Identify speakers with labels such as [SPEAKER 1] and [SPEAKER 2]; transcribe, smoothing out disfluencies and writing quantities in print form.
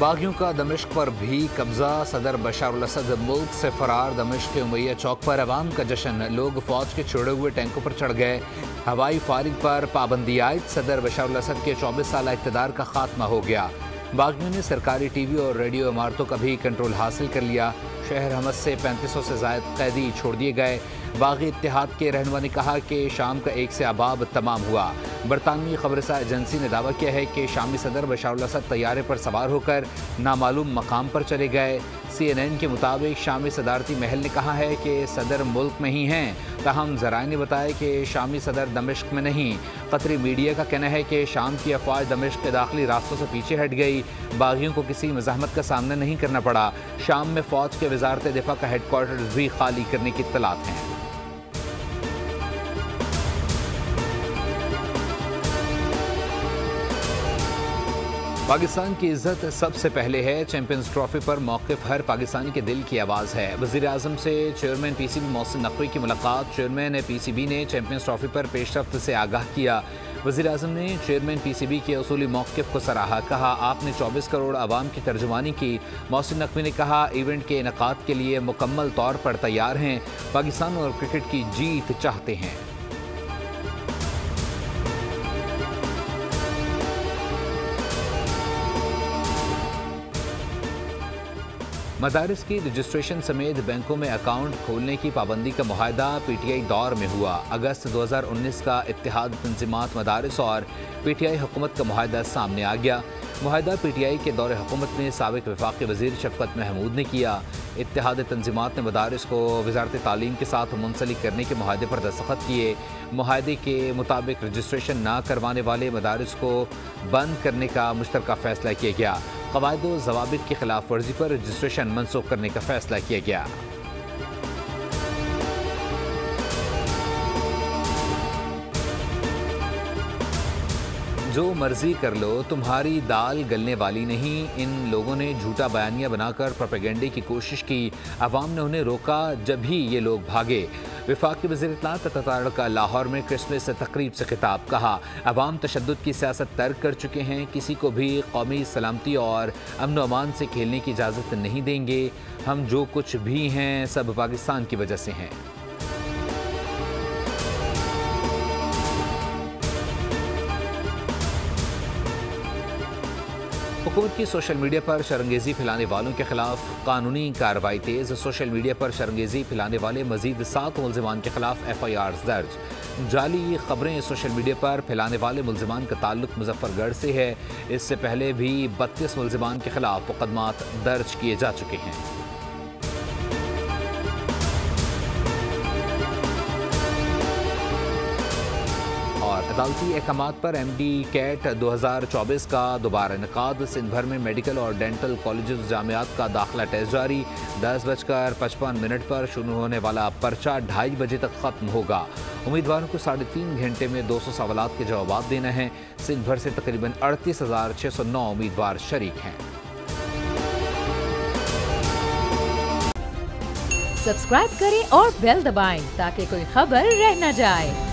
[SPEAKER 1] बागियों का दमिश्क पर भी कब्जा। सदर बशार अल असद मुल्क से फरार। दमिश्क के उमैया चौक पर अवाम का जश्न। लोग फौज के छोड़े हुए टैंकों पर चढ़ गए। हवाई फायरिंग पर पाबंदी आयद। सदर बशार अल असद के 24 साल इक़्तिदार का खात्मा हो गया। बागियों ने सरकारी टीवी और रेडियो इमारतों का भी कंट्रोल हासिल कर लिया। शहर हमस से 3500 से ज़ायद कैदी छोड़ दिए गए। बागी इत्तेहाद के रहनुमा ने कहा कि शाम का एक से अबाब तमाम हुआ। बरतानवी खबरसा एजेंसी ने दावा किया है कि शामी सदर बशार अल असद तैयारे पर सवार होकर नामालूम मकाम पर चले गए। CNN के मुताबिक शामी सदारती महल ने कहा है कि सदर मुल्क में ही हैं, ताहम ज़राए ने बताया कि शामी सदर दमिश्क में नहीं। कतरी मीडिया का कहना है कि शाम की अफवाज दमिश्क के दाखिली रास्तों से पीछे हट गई। बागियों को किसी मज़ाहमत का सामना नहीं करना पड़ा। शाम में फ़ौज के वजारत दिफा का हेडक्वार्टर भी खाली करने की इत्तलात हैं। पाकिस्तान की इज्जत सबसे पहले है। चैंपियंस ट्रॉफी पर मौक़िफ़ हर पाकिस्तानी के दिल की आवाज़ है। वज़ीर आज़म से चेयरमैन PCB मोहसिन नकवी की मुलाकात। चेयरमैन PCB ने चैंपियंस ट्रॉफी पर पेशरफ्त से आगाह किया। वज़ीर आज़म ने चेयरमैन PCB के उसूली मौक़िफ़ को सराहा। कहा, आपने 24 करोड़ आवाम की तर्जुमानी की। मोहसिन नकवी ने कहा, इवेंट के इनेकाद के लिए मुकम्मल तौर पर तैयार हैं। पाकिस्तान और क्रिकेट की जीत चाहते हैं। मदारिस की रजिस्ट्रेशन समेत बैंकों में अकाउंट खोलने की पाबंदी का मुआहदा PTI दौर में हुआ। अगस्त 2019 का इत्तेहाद तंजीमात मदारिस और PTI हुकूमत का मुआहदा सामने आ गया। मुआहदा PTI के दौरे हुकूमत में साबिक वफाकी वज़ीर शफकत महमूद ने किया। इत्तेहाद तंजीमात ने मदारिस को वज़ारत तालीम के साथ मुंसलिक करने के मुआहदे पर दस्तखत किए। मुआहदे के मुताबिक रजिस्ट्रेशन न करवाने वाले मदारिस को बंद करने का मुश्तरका फ़ैसला किया गया। क़वाइद व ज़वाबित की खिलाफ वर्जी पर रजिस्ट्रेशन मनसूख करने का फ़ैसला किया गया। जो मर्जी कर लो, तुम्हारी दाल गलने वाली नहीं। इन लोगों ने झूठा बयानिया बनाकर प्रोपेगेंडे की कोशिश की। अवाम ने उन्हें रोका, जब ही ये लोग भागे। वफाकी वज़ीर इत्तलात तताड़ का लाहौर में क्रिसमस तकरीब से खिताब। कहा, अवाम तशद्दुद की सियासत तर्क कर चुके हैं। किसी को भी कौमी सलामती और अमन व अमान से खेलने की इजाज़त नहीं देंगे। हम जो कुछ भी हैं सब पाकिस्तान की वजह से हैं। हुकूमत की सोशल मीडिया पर शरंगेज़ी फैलाने वालों के खिलाफ कानूनी कार्रवाई तेज़। सोशल मीडिया पर शरंगेज़ी फैलाने वाले मजीद 7 मुल्ज़िमान के खिलाफ FIRs दर्ज। जाली खबरें सोशल मीडिया पर फैलाने वाले मुल्ज़िमान का ताल्लुक मुजफ्फरगढ़ से है। इससे पहले भी 32 मुल्ज़िमान के खिलाफ मुकदमात दर्ज किए जा चुके हैं। और अदालती अहकामात पर MD CAT 2024 का दोबारा इनेकाद। सिंध भर में मेडिकल और डेंटल कॉलेज जामियात का दाखिला टेस्ट जारी। 10:55 पर शुरू होने वाला पर्चा 2:30 बजे तक ख़त्म होगा। उम्मीदवारों को 3.5 घंटे में 200 सवालात के जवाब देना है। सिंध भर से तकरीबन 38,609 उम्मीदवार शरीक हैं।
[SPEAKER 2] सब्सक्राइब करें और बेल दबाएं ताकि कोई खबर रह न जाए।